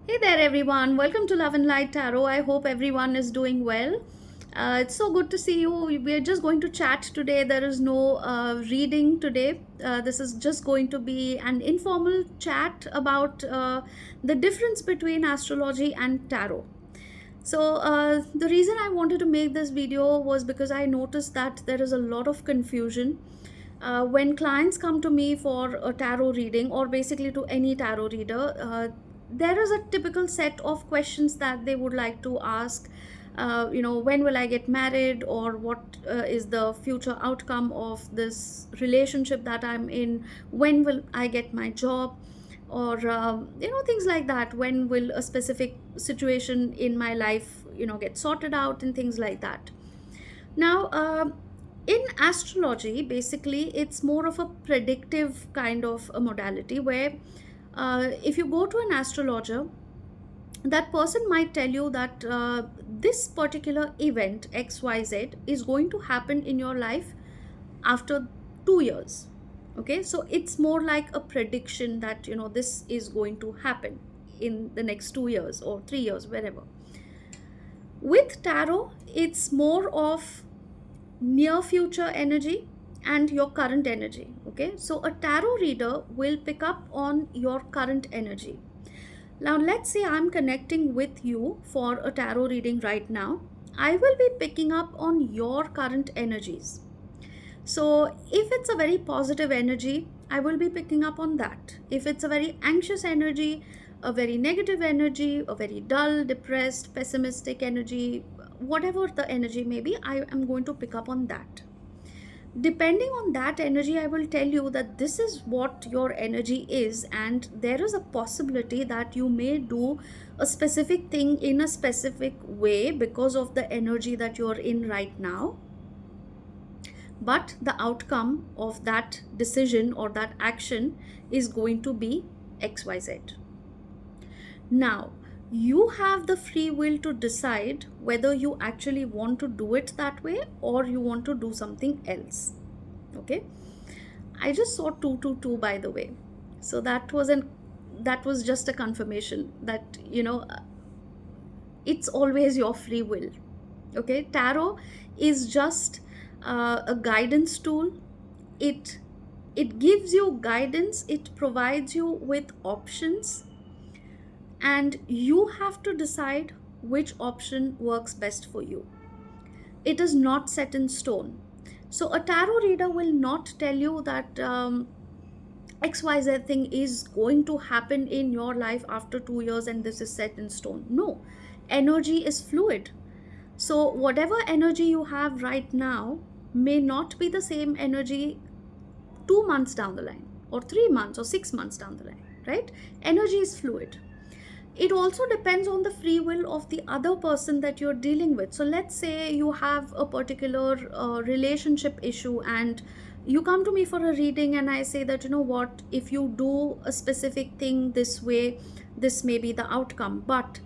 Hey there, everyone. Welcome to Love and Light Tarot. I hope everyone is doing well. It's so good to see you. We're just going to chat today. There is no reading today. This is just going to be an informal chat about the difference between astrology and tarot. So, the reason I wanted to make this video was because I noticed that there is a lot of confusion when clients come to me for a tarot reading, or basically to any tarot reader. There is a typical set of questions that they would like to ask. When will I get married, or what is the future outcome of this relationship that I'm in? When will I get my job? Or things like that. When will a specific situation in my life get sorted out, and things like that. Now, in astrology, basically, it's more of a predictive kind of a modality where if you go to an astrologer, that person might tell you that this particular event, XYZ, is going to happen in your life after 2 years. Okay, so it's more like a prediction that this is going to happen in the next 2 years or 3 years, wherever. With tarot, it's more of near future energy and your current energy. Okay, so a tarot reader will pick up on your current energy. Now, let's say I'm connecting with you for a tarot reading right now. I will be picking up on your current energies. So, if it's a very positive energy, I will be picking up on that. If it's a very anxious energy, a very negative energy, a very dull, depressed, pessimistic energy, whatever the energy may be, I am going to pick up on that. Depending on that energy, I will tell you that this is what your energy is, and there is a possibility that you may do a specific thing in a specific way because of the energy that you're in right now. But the outcome of that decision or that action is going to be XYZ. Now, you have the free will to decide whether you actually want to do it that way or you want to do something else. Okay, I just saw 222, by the way. So that was just a confirmation that it's always your free will. Okay, tarot is just a guidance tool. It gives you guidance, it provides you with options, and you have to decide which option works best for you. It is not set in stone. So a tarot reader will not tell you that XYZ thing is going to happen in your life after 2 years and this is set in stone. No, energy is fluid. So whatever energy you have right now may not be the same energy 2 months down the line, or 3 months, or 6 months down the line, right? Energy is fluid. It also depends on the free will of the other person that you're dealing with. So let's say you have a particular relationship issue, and you come to me for a reading, and I say that, you know what, if you do a specific thing this way, this may be the outcome. But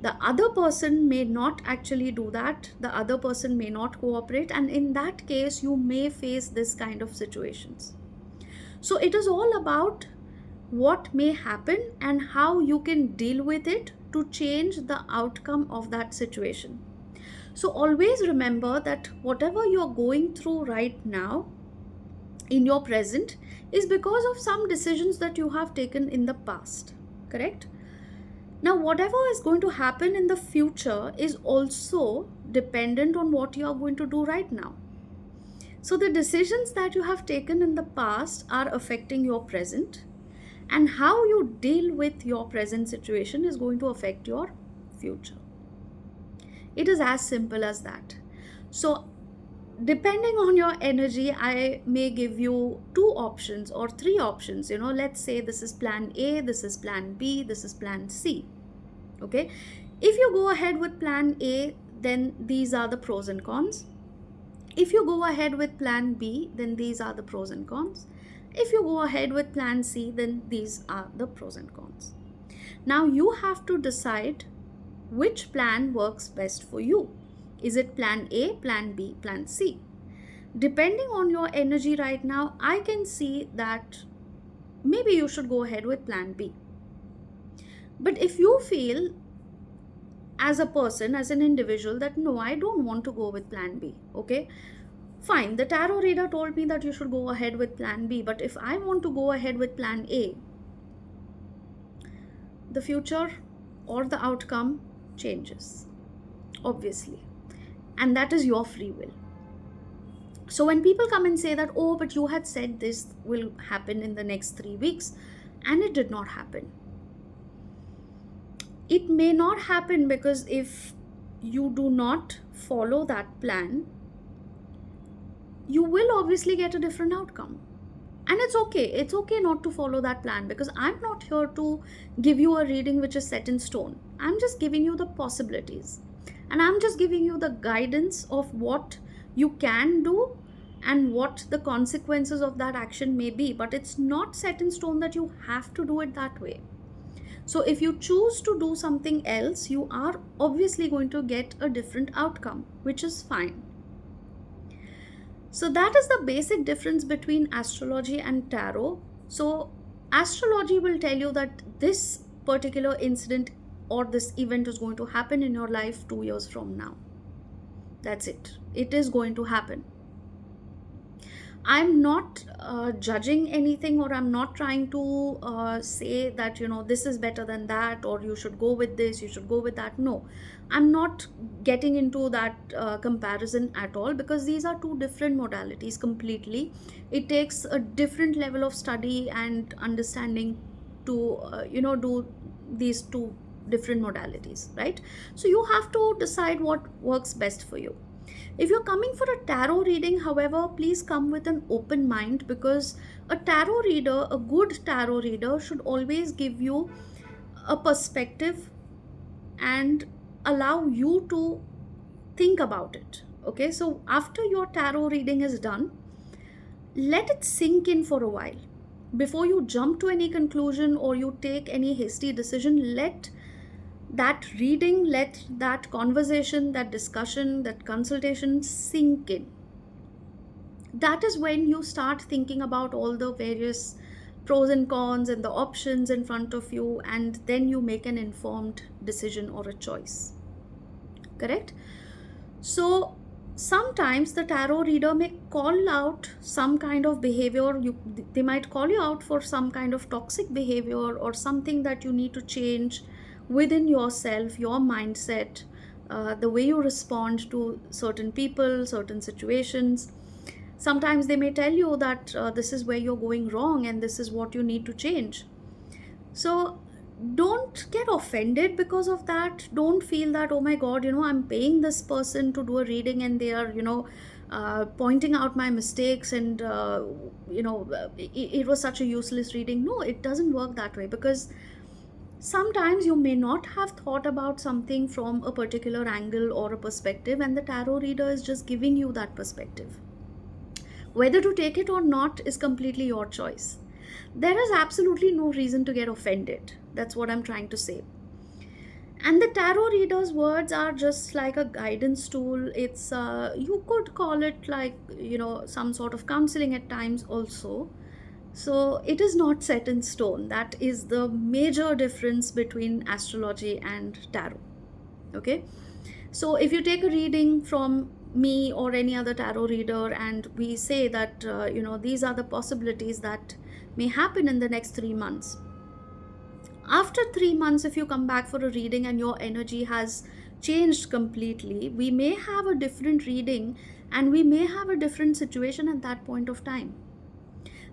the other person may not actually do that, the other person may not cooperate, and in that case you may face this kind of situations. So it is all about what may happen and how you can deal with it to change the outcome of that situation. So always remember that whatever you're going through right now in your present is because of some decisions that you have taken in the past, correct? Now, whatever is going to happen in the future is also dependent on what you are going to do right now. So the decisions that you have taken in the past are affecting your present, and how you deal with your present situation is going to affect your future. It is as simple as that. So depending on your energy, I may give you 2 options or 3 options. Let's say this is plan A, this is plan B, this is plan C. Okay, if you go ahead with plan A, then these are the pros and cons. If you go ahead with plan B, then these are the pros and cons. If you go ahead with plan C, then these are the pros and cons. Now you have to decide which plan works best for you. Is it plan A, plan B, plan C? Depending on your energy right now, I can see that maybe you should go ahead with plan B. But if you feel as a person, as an individual, that no, I don't want to go with plan B, okay, fine, the tarot reader told me that you should go ahead with plan B, but if I want to go ahead with plan A, the future or the outcome changes, obviously, and that is your free will. So when people come and say that, oh, but you had said this will happen in the next 3 weeks, and it did not happen, it may not happen because if you do not follow that plan, you will obviously get a different outcome. And it's okay not to follow that plan, because I'm not here to give you a reading which is set in stone. I'm just giving you the possibilities, and I'm just giving you the guidance of what you can do and what the consequences of that action may be, but it's not set in stone that you have to do it that way. So if you choose to do something else, you are obviously going to get a different outcome, which is fine. So that is the basic difference between astrology and tarot. So astrology will tell you that this particular incident or this event is going to happen in your life 2 years from now. That's it. It is going to happen. I'm not judging anything, or I'm not trying to say that, this is better than that, or you should go with this, you should go with that. No, I'm not getting into that comparison at all, because these are two different modalities completely. It takes a different level of study and understanding to, do these two different modalities, right? So you have to decide what works best for you. If you're coming for a tarot reading, however, please come with an open mind, because a tarot reader, a good tarot reader, should always give you a perspective and allow you to think about it. Okay, so after your tarot reading is done, let it sink in for a while. Before you jump to any conclusion or you take any hasty decision, let that reading, let that conversation, that discussion, that consultation sink in. That is when you start thinking about all the various pros and cons and the options in front of you, and then you make an informed decision or a choice. Correct? So sometimes the tarot reader may call out some kind of behavior. They might call you out for some kind of toxic behavior or something that you need to change within yourself, your mindset, the way you respond to certain people, certain situations. Sometimes they may tell you that this is where you're going wrong and this is what you need to change. So don't get offended because of that. Don't feel that, oh my god, I'm paying this person to do a reading and they are, pointing out my mistakes, and it was such a useless reading. No, it doesn't work that way, because sometimes you may not have thought about something from a particular angle or a perspective, and the tarot reader is just giving you that perspective. Whether to take it or not is completely your choice. There is absolutely no reason to get offended. That's what I'm trying to say. And the tarot reader's words are just like a guidance tool. It's you could call it like, some sort of counseling at times also. So it is not set in stone. That is the major difference between astrology and tarot. Okay, so if you take a reading from me or any other tarot reader, and we say that these are the possibilities that may happen in the next 3 months, after 3 months, if you come back for a reading and your energy has changed completely, we may have a different reading and we may have a different situation at that point of time.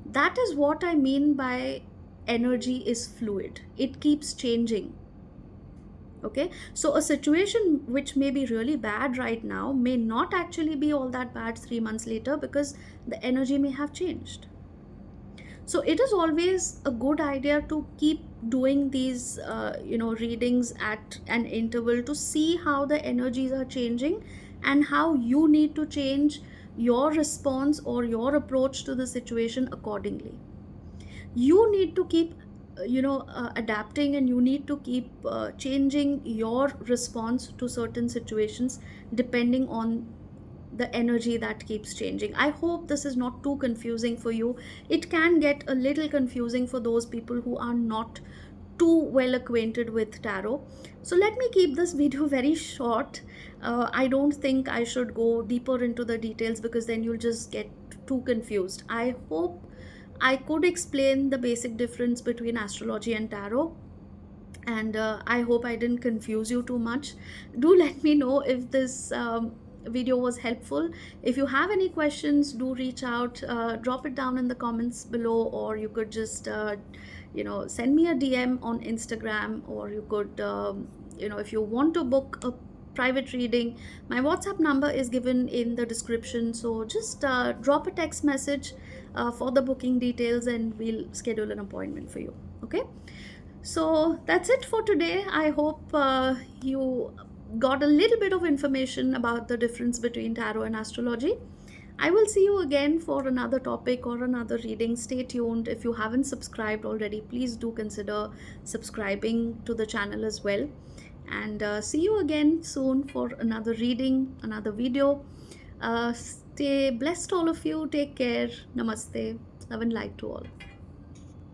That is what I mean by energy is fluid. It keeps changing. Okay, so a situation which may be really bad right now may not actually be all that bad 3 months later, because the energy may have changed. So it is always a good idea to keep doing these readings at an interval, to see how the energies are changing and how you need to change your response or your approach to the situation accordingly. You need to keep adapting, and you need to keep changing your response to certain situations depending on the energy that keeps changing. I hope this is not too confusing for you. It can get a little confusing for those people who are not too well acquainted with tarot. So let me keep this video very short. I don't think I should go deeper into the details because then you'll just get too confused. I hope I could explain the basic difference between astrology and tarot, and I hope I didn't confuse you too much. Do let me know if this video was helpful. If you have any questions, do reach out, drop it down in the comments below, or you could just send me a DM on Instagram, or you could if you want to book a private reading, my WhatsApp number is given in the description, so just drop a text message for the booking details and we'll schedule an appointment for you. Okay, so that's it for today. I hope you got a little bit of information about the difference between tarot and astrology. I will see you again for another topic or another reading. Stay tuned. If you haven't subscribed already, please do consider subscribing to the channel as well. And see you again soon for another reading, another video. Stay blessed, all of you. Take care. Namaste. Love and light to all.